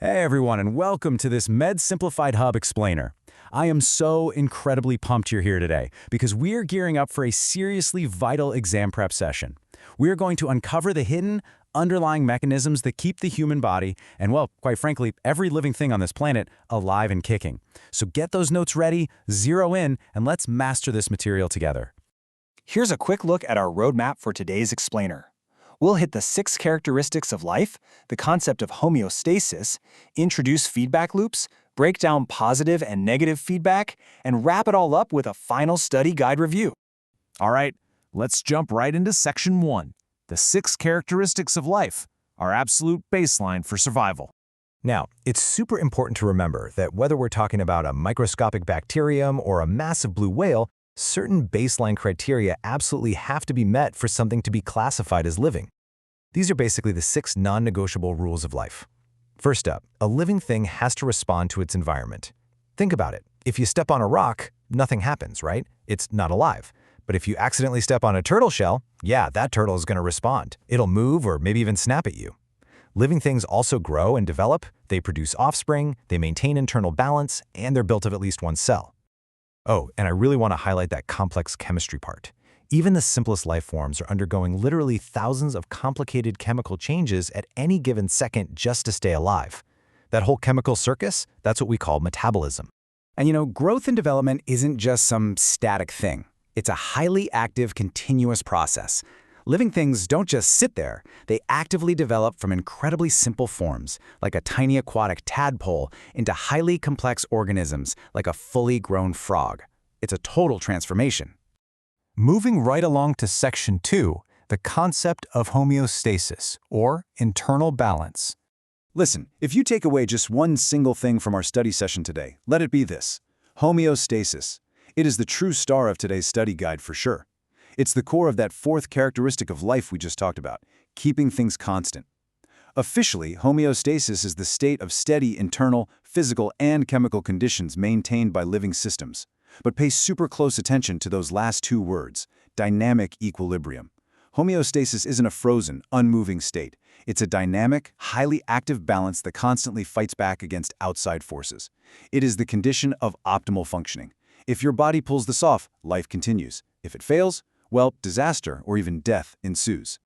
Hey everyone, and welcome to this Med Simplified Hub Explainer. I am so incredibly pumped you're here today because we're gearing up for a seriously vital exam prep session. We're going to uncover the hidden, underlying mechanisms that keep the human body, and well, quite frankly, every living thing on this planet, alive and kicking. So get those notes ready, zero in, and let's master this material together. Here's a quick look at our roadmap for today's explainer. We'll hit the 6 characteristics of life, the concept of homeostasis, introduce feedback loops, break down positive and negative feedback, and wrap it all up with a final study guide review. All right, let's jump right into Section 1, the 6 characteristics of life, our absolute baseline for survival. Now, it's super important to remember that whether we're talking about a microscopic bacterium or a massive blue whale, certain baseline criteria absolutely have to be met for something to be classified as living. These are basically the 6 non-negotiable rules of life. First up, a living thing has to respond to its environment. Think about it. If you step on a rock, nothing happens, right? It's not alive. But if you accidentally step on a turtle shell, yeah, that turtle is going to respond. It'll move or maybe even snap at you. Living things also grow and develop, they produce offspring, they maintain internal balance, and they're built of at least one cell. Oh, and I really want to highlight that complex chemistry part. Even the simplest life forms are undergoing literally thousands of complicated chemical changes at any given second just to stay alive. That whole chemical circus, that's what we call metabolism. And growth and development isn't just some static thing. It's a highly active, continuous process. Living things don't just sit there. They actively develop from incredibly simple forms, like a tiny aquatic tadpole, into highly complex organisms, like a fully grown frog. It's a total transformation. Moving right along to Section 2, the concept of homeostasis, or internal balance. Listen, if you take away just one single thing from our study session today, let it be this: homeostasis. It is the true star of today's study guide for sure. It's the core of that 4th characteristic of life we just talked about, keeping things constant. Officially, homeostasis is the state of steady internal, physical, and chemical conditions maintained by living systems. But pay super close attention to those last 2 words, dynamic equilibrium. Homeostasis isn't a frozen, unmoving state. It's a dynamic, highly active balance that constantly fights back against outside forces. It is the condition of optimal functioning. If your body pulls this off, life continues. If it fails, well, disaster or even death ensues.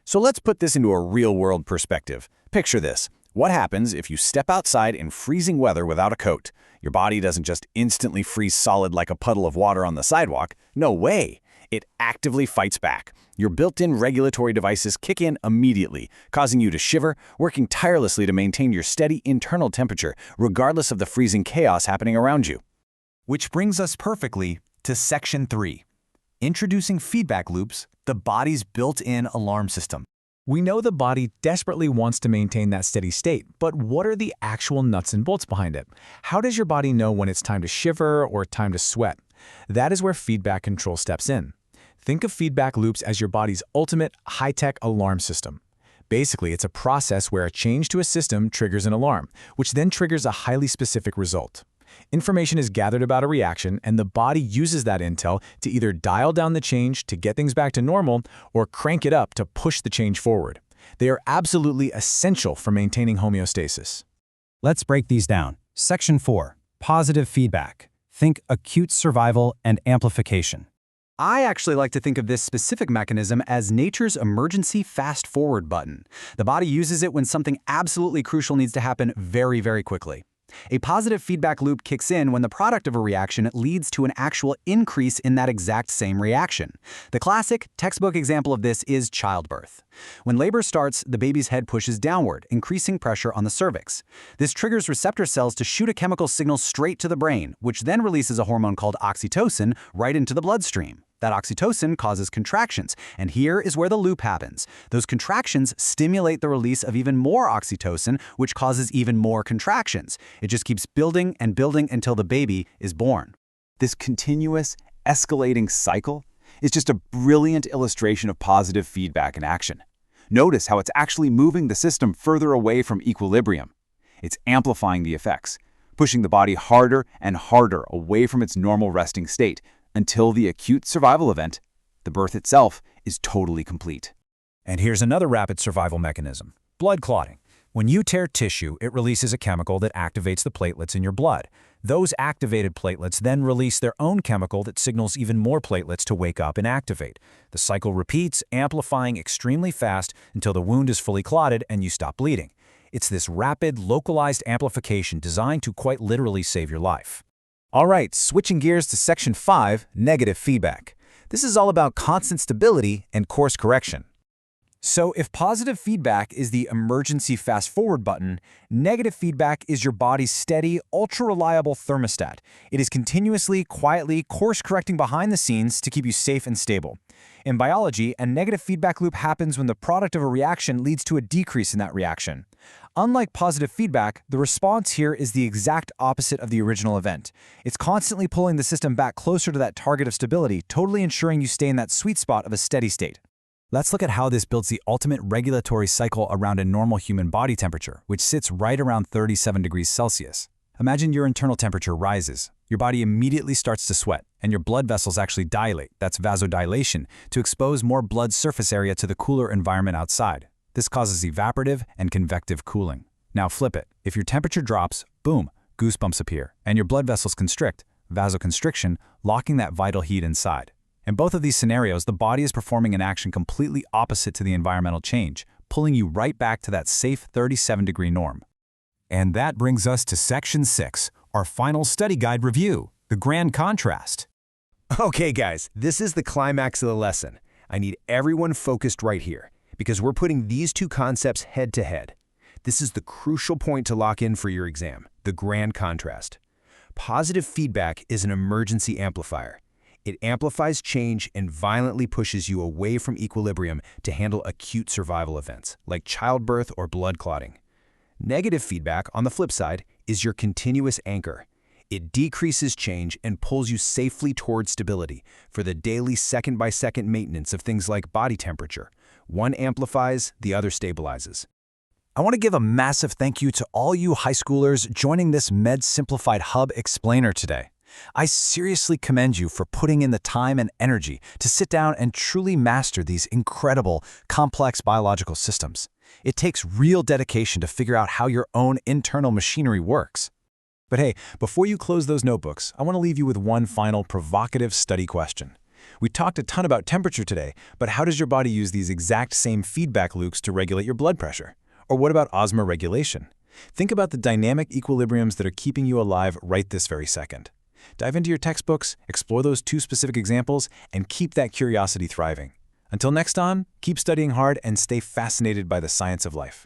So let's put this into a real-world perspective. Picture this. What happens if you step outside in freezing weather without a coat? Your body doesn't just instantly freeze solid like a puddle of water on the sidewalk. No way. It actively fights back. Your built-in regulatory devices kick in immediately, causing you to shiver, working tirelessly to maintain your steady internal temperature, regardless of the freezing chaos happening around you. Which brings us perfectly to Section 3. Introducing feedback loops, the body's built-in alarm system. We know the body desperately wants to maintain that steady state, but what are the actual nuts and bolts behind it? How does your body know when it's time to shiver or time to sweat? That is where feedback control steps in. Think of feedback loops as your body's ultimate high-tech alarm system. Basically, it's a process where a change to a system triggers an alarm, which then triggers a highly specific result. Information is gathered about a reaction, and the body uses that intel to either dial down the change to get things back to normal or crank it up to push the change forward. They are absolutely essential for maintaining homeostasis. Let's break these down. Section 4, positive feedback. Think acute survival and amplification. I actually like to think of this specific mechanism as nature's emergency fast-forward button. The body uses it when something absolutely crucial needs to happen very, very quickly. A positive feedback loop kicks in when the product of a reaction leads to an actual increase in that exact same reaction. The classic textbook example of this is childbirth. When labor starts, the baby's head pushes downward, increasing pressure on the cervix. This triggers receptor cells to shoot a chemical signal straight to the brain, which then releases a hormone called oxytocin right into the bloodstream. That oxytocin causes contractions, and here is where the loop happens. Those contractions stimulate the release of even more oxytocin, which causes even more contractions. It just keeps building and building until the baby is born. This continuous, escalating cycle is just a brilliant illustration of positive feedback in action. Notice how it's actually moving the system further away from equilibrium. It's amplifying the effects, pushing the body harder and harder away from its normal resting state, until the acute survival event, the birth itself, is totally complete. And here's another rapid survival mechanism: blood clotting. When you tear tissue, it releases a chemical that activates the platelets in your blood. Those activated platelets then release their own chemical that signals even more platelets to wake up and activate. The cycle repeats, amplifying extremely fast until the wound is fully clotted and you stop bleeding. It's this rapid, localized amplification designed to quite literally save your life. All right, switching gears to Section 5, negative feedback. This is all about constant stability and course correction. So if positive feedback is the emergency fast-forward button, negative feedback is your body's steady, ultra-reliable thermostat. It is continuously, quietly course-correcting behind the scenes to keep you safe and stable. In biology, a negative feedback loop happens when the product of a reaction leads to a decrease in that reaction. Unlike positive feedback, the response here is the exact opposite of the original event. It's constantly pulling the system back closer to that target of stability, totally ensuring you stay in that sweet spot of a steady state. Let's look at how this builds the ultimate regulatory cycle around a normal human body temperature, which sits right around 37 degrees Celsius. Imagine your internal temperature rises. Your body immediately starts to sweat, and your blood vessels actually dilate, that's vasodilation, to expose more blood surface area to the cooler environment outside. This causes evaporative and convective cooling. Now flip it. If your temperature drops, boom, goosebumps appear, and your blood vessels constrict, vasoconstriction, locking that vital heat inside. In both of these scenarios, the body is performing an action completely opposite to the environmental change, pulling you right back to that safe 37-degree norm. And that brings us to Section 6, our final study guide review, the grand contrast. Okay, guys, this is the climax of the lesson. I need everyone focused right here, because we're putting these two concepts head to head. This is the crucial point to lock in for your exam, the grand contrast. Positive feedback is an emergency amplifier. It amplifies change and violently pushes you away from equilibrium to handle acute survival events, like childbirth or blood clotting. Negative feedback, on the flip side, is your continuous anchor. It decreases change and pulls you safely toward stability for the daily second-by-second maintenance of things like body temperature. One amplifies, the other stabilizes. I want to give a massive thank you to all you high schoolers joining this Med Simplified Hub Explainer today. I seriously commend you for putting in the time and energy to sit down and truly master these incredible, complex biological systems. It takes real dedication to figure out how your own internal machinery works. But hey, before you close those notebooks, I want to leave you with one final provocative study question. We talked a ton about temperature today, but how does your body use these exact same feedback loops to regulate your blood pressure? Or what about osmoregulation? Think about the dynamic equilibriums that are keeping you alive right this very second. Dive into your textbooks, explore those two specific examples, and keep that curiosity thriving. Until next time, keep studying hard and stay fascinated by the science of life.